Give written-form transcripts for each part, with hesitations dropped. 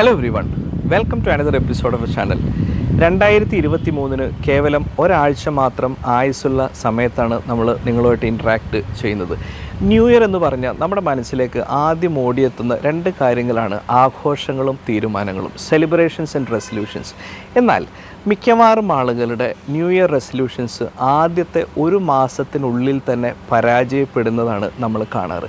Hello everyone, welcome to another episode of a channel. 2023 കേവലം ഒരാഴ്ച മാത്രം ആയുസ്സുള്ള സമയത്താണ് നമ്മൾ നിങ്ങളുമായിട്ട് ഇൻട്രാക്ട് ചെയ്യുന്നത്. ന്യൂ ഇയർ എന്ന് പറഞ്ഞാൽ നമ്മുടെ മനസ്സിലേക്ക് ആദ്യം ഓടിയെത്തുന്ന രണ്ട് കാര്യങ്ങളാണ് ആഘോഷങ്ങളും തീരുമാനങ്ങളും, സെലിബ്രേഷൻസ് ആൻഡ് റെസൊല്യൂഷൻസ്. എന്നാൽ മിക്കവാറും ആളുകളുടെ ന്യൂ ഇയർ റെസൊല്യൂഷൻസ് ആദ്യത്തെ ഒരു മാസത്തിനുള്ളിൽ തന്നെ പരാജയപ്പെടുന്നതാണ് നമ്മൾ കാണാറ്.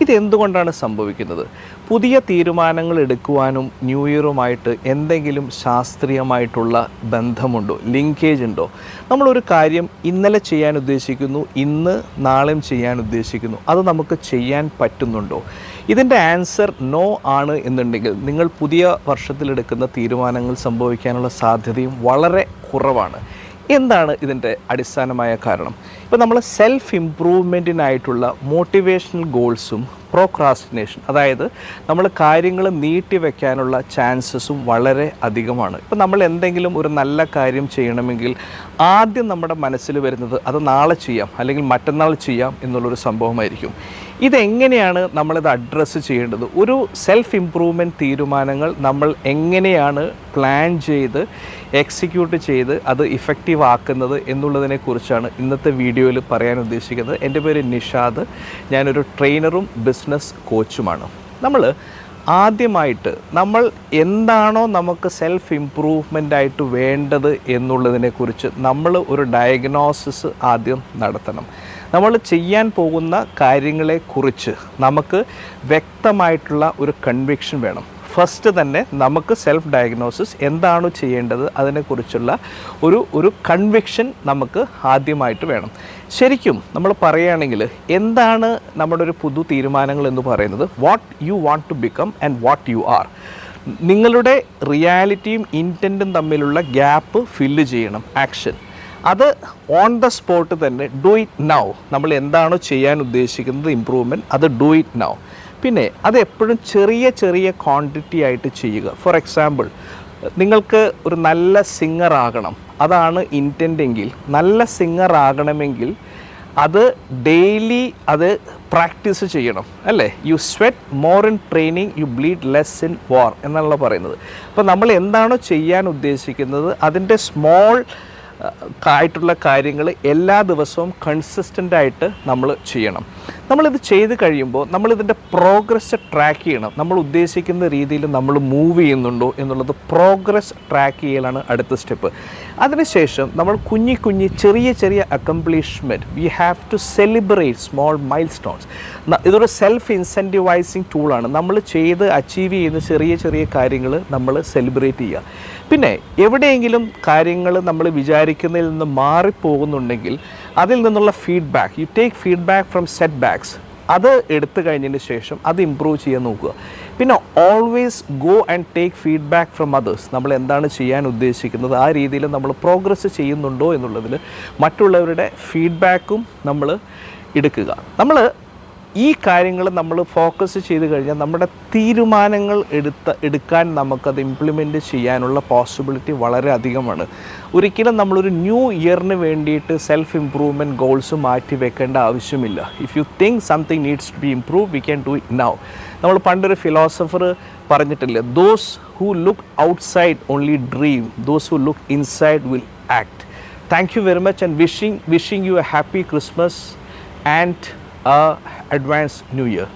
ഇതെന്തുകൊണ്ടാണ് സംഭവിക്കുന്നത്? പുതിയ തീരുമാനങ്ങൾ എടുക്കുവാനും ന്യൂ ഇയറുമായിട്ട് എന്തെങ്കിലും ശാസ്ത്രീയമായിട്ടുള്ള ബന്ധമുണ്ടോ, ലിങ്കേജ് ഉണ്ടോ? നമ്മളൊരു കാര്യം ഇന്നലെ ചെയ്യാൻ ഉദ്ദേശിക്കുന്നു, ഇന്ന് നാളെയും ചെയ്യാൻ ഉദ്ദേശിക്കുന്നു, അത് നമുക്ക് ചെയ്യാൻ പറ്റുന്നുണ്ടോ? ഇതിൻ്റെ ആൻസർ നോ ആണ് എന്നുണ്ടെങ്കിൽ നിങ്ങൾ പുതിയ വർഷത്തിലെടുക്കുന്ന തീരുമാനങ്ങൾ സംഭവിക്കാനുള്ള സാധ്യതയും വളരെ കുറവാണ്. എന്താണ് ഇതിൻ്റെ അടിസ്ഥാനമായ കാരണം? ഇപ്പോൾ നമ്മൾ സെൽഫ് ഇംപ്രൂവ്മെൻറ്റിനായിട്ടുള്ള മോട്ടിവേഷണൽ ഗോൾസും പ്രോക്രാസ്റ്റിനേഷൻ, അതായത് നമ്മൾ കാര്യങ്ങൾ നീട്ടി വയ്ക്കാനുള്ള ചാൻസസും വളരെ അധികമാണ്. ഇപ്പോൾ നമ്മൾ എന്തെങ്കിലും ഒരു നല്ല കാര്യം ചെയ്യണമെങ്കിൽ ആദ്യം നമ്മുടെ മനസ്സിൽ വരുന്നത് അത് നാളെ ചെയ്യാം അല്ലെങ്കിൽ മറ്റന്നാൾ ചെയ്യാം എന്നുള്ളൊരു സംഭവമായിരിക്കും. ഇതെങ്ങനെയാണ് നമ്മളിത് അഡ്രസ്സ് ചെയ്യേണ്ടത്? ഒരു സെൽഫ് ഇംപ്രൂവ്മെൻറ്റ് തീരുമാനങ്ങൾ നമ്മൾ എങ്ങനെയാണ് പ്ലാൻ ചെയ്ത് എക്സിക്യൂട്ട് ചെയ്ത് അത് ഇഫക്റ്റീവ് ആക്കുന്നത് എന്നുള്ളതിനെക്കുറിച്ചാണ് ഇന്നത്തെ വീഡിയോയിൽ പറയാൻ ഉദ്ദേശിക്കുന്നത്. എൻ്റെ പേര് നിഷാദ്, ഞാനൊരു ട്രെയിനറും ബിസിനസ് കോച്ചുമാണ്. നമ്മൾ ആദ്യമായിട്ട് നമ്മൾ എന്താണോ നമുക്ക് സെൽഫ് ഇംപ്രൂവ്മെൻ്റ് ആയിട്ട് വേണ്ടത് എന്നുള്ളതിനെക്കുറിച്ച് നമ്മൾ ഒരു ഡയഗ്നോസിസ് ആദ്യം നടത്തണം. നമ്മൾ ചെയ്യാൻ പോകുന്ന കാര്യങ്ങളെക്കുറിച്ച് നമുക്ക് വ്യക്തമായിട്ടുള്ള ഒരു കൺവിക്ഷൻ വേണം. ഫസ്റ്റ് തന്നെ നമുക്ക് സെൽഫ് ഡയഗ്നോസിസ് എന്താണോ ചെയ്യേണ്ടത് അതിനെക്കുറിച്ചുള്ള ഒരു കൺവിക്ഷൻ നമുക്ക് ആദ്യമായിട്ട് വേണം. ശരിക്കും നമ്മൾ പറയുകയാണെങ്കിൽ എന്താണ് നമ്മുടെ ഒരു പുതു തീരുമാനങ്ങൾ എന്ന് പറയുന്നത്? What you want to become and what you are. നിങ്ങളുടെ റിയാലിറ്റിയും ഇൻറ്റൻറ്റും തമ്മിലുള്ള ഗ്യാപ്പ് ഫില്ല് ചെയ്യണം. ആക്ഷൻ അത് ഓൺ ദ സ്പോട്ട് തന്നെ ഡു ഇറ്റ് നൗ. നമ്മൾ എന്താണോ ചെയ്യാൻ ഉദ്ദേശിക്കുന്നത് ഇമ്പ്രൂവ്മെൻറ്റ്, അത് ഡു ഇറ്റ് നൗ. പിന്നെ അത് എപ്പോഴും ചെറിയ ചെറിയ ക്വാണ്ടിറ്റി ആയിട്ട് ചെയ്യുക. ഫോർ എക്സാമ്പിൾ, നിങ്ങൾക്ക് ഒരു നല്ല സിംഗർ ആകണം, അതാണ് ഇൻറ്റൻറ്റെങ്കിൽ, നല്ല സിംഗർ ആകണമെങ്കിൽ അത് ഡെയിലി അത് പ്രാക്ടീസ് ചെയ്യണം, അല്ലേ? You sweat more in training, you bleed less in war എന്നാണല്ലോ പറയുന്നത്. അപ്പോൾ നമ്മൾ എന്താണോ ചെയ്യാൻ ഉദ്ദേശിക്കുന്നത് അതിൻ്റെ സ്മോൾ ആയിട്ടുള്ള കാര്യങ്ങൾ എല്ലാ ദിവസവും കൺസിസ്റ്റൻ്റായിട്ട് നമ്മൾ ചെയ്യണം. നമ്മളിത് ചെയ്ത് കഴിയുമ്പോൾ നമ്മളിതിൻ്റെ പ്രോഗ്രസ് ട്രാക്ക് ചെയ്യണം. നമ്മൾ ഉദ്ദേശിക്കുന്ന രീതിയിൽ നമ്മൾ മൂവ് ചെയ്യുന്നുണ്ടോ എന്നുള്ളത് പ്രോഗ്രസ് ട്രാക്ക് ചെയ്യലാണ് അടുത്ത സ്റ്റെപ്പ്. അതിനുശേഷം നമ്മൾ കുഞ്ഞി ചെറിയ ചെറിയ accomplishment, we have to celebrate small milestones. ഇതൊരു സെൽഫ് ഇൻസെൻറ്റിവൈസിങ് ടൂളാണ്. നമ്മൾ ചെയ്ത് അച്ചീവ് ചെയ്യുന്ന ചെറിയ ചെറിയ കാര്യങ്ങൾ നമ്മൾ സെലിബ്രേറ്റ് ചെയ്യുക. പിന്നെ എവിടെയെങ്കിലും കാര്യങ്ങൾ നമ്മൾ വിചാരിക്കുന്നതിൽ നിന്ന് മാറിപ്പോകുന്നുണ്ടെങ്കിൽ അതിൽ നിന്നുള്ള feedback, you take feedback from set backs, അത് എടുത്തു കഴിഞ്ഞതിന് ശേഷം അത് ഇമ്പ്രൂവ് ചെയ്യാൻ നോക്കുക. പിന്നെ always go and take feedback from others. നമ്മൾ എന്താണ് ചെയ്യാൻ ഉദ്ദേശിക്കുന്നത് ആ രീതിയിൽ നമ്മൾ പ്രോഗ്രസ് ചെയ്യുന്നുണ്ടോ എന്നുള്ളതിൽ മറ്റുള്ളവരുടെ ഫീഡ്ബാക്കും നമ്മൾ എടുക്കുക. ഈ കാര്യങ്ങൾ നമ്മൾ ഫോക്കസ് ചെയ്ത് കഴിഞ്ഞാൽ നമ്മുടെ തീരുമാനങ്ങൾ എടുക്കാൻ നമുക്കത് ഇംപ്ലിമെൻറ്റ് ചെയ്യാനുള്ള പോസിബിലിറ്റി വളരെ അധികമാണ്. ഒരിക്കലും നമ്മളൊരു ന്യൂ ഇയറിന് വേണ്ടിയിട്ട് സെൽഫ് ഇംപ്രൂവ്മെൻറ്റ് ഗോൾസ് മാറ്റി വെക്കേണ്ട ആവശ്യമില്ല. If you think something needs to be improve, we can do it now. നമ്മൾ പണ്ടൊരു ഫിലോസഫർ പറഞ്ഞിട്ടില്ലേ, those who look outside only dream, those who look inside will act. Thank you very much and wishing you a happy Christmas and advanced new year.